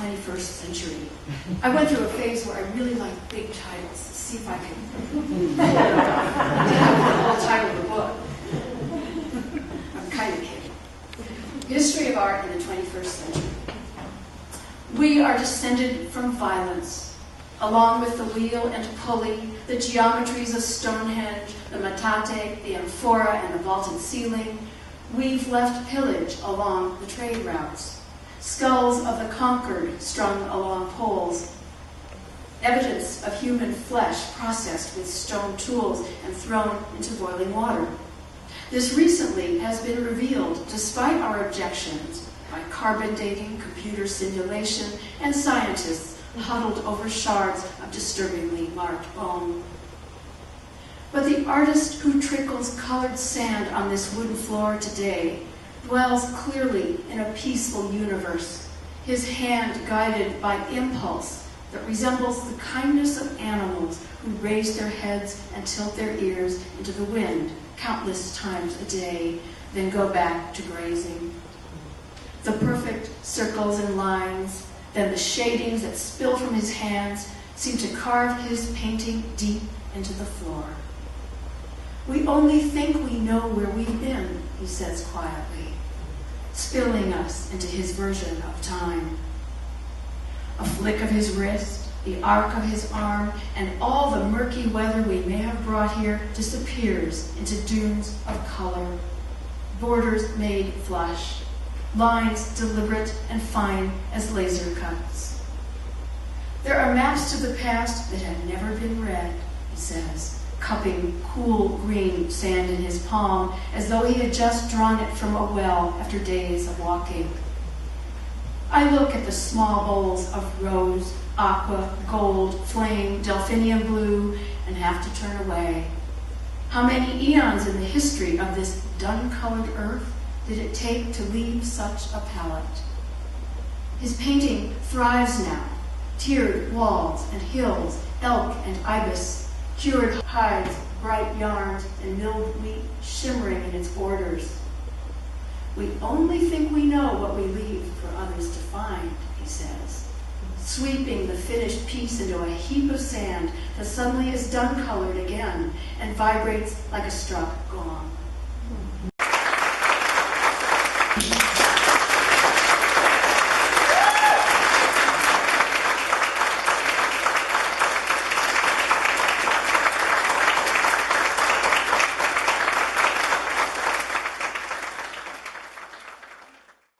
21st century. I went through a phase where I really liked big titles. See if I can have the whole title of the book. I'm kind of kidding. History of Art in the 21st Century. We are descended from violence, along with the wheel and pulley, the geometries of Stonehenge, the metate, the amphora, and the vaulted ceiling. We've left pillage along the trade routes, skulls of the conquered strung along poles, evidence of human flesh processed with stone tools and thrown into boiling water. This recently has been revealed, despite our objections, by carbon dating, computer simulation, and scientists huddled over shards of disturbingly marked bone. But the artist who trickles colored sand on this wooden floor today dwells clearly in a peaceful universe, his hand guided by impulse that resembles the kindness of animals who raise their heads and tilt their ears into the wind countless times a day, then go back to grazing. The perfect circles and lines, then the shadings that spill from his hands seem to carve his painting deep into the floor. We only think we know where we've been, he says quietly, spilling us into his version of time. A flick of his wrist, the arc of his arm, and all the murky weather we may have brought here disappears into dunes of color, borders made flush, lines deliberate and fine as laser cuts. There are maps to the past that have never been read, he says, cupping cool green sand in his palm as though he had just drawn it from a well after days of walking. I look at the small bowls of rose, aqua, gold, flame, delphinium blue, and have to turn away. How many eons in the history of this dun-colored earth did it take to leave such a palette? His painting thrives now, tiered walls and hills, elk and ibis, cured hides, bright yarns, and milled wheat shimmering in its borders. We only think we know what we leave for others to find, he says, sweeping the finished piece into a heap of sand that suddenly is dun-colored again and vibrates like a struck gong.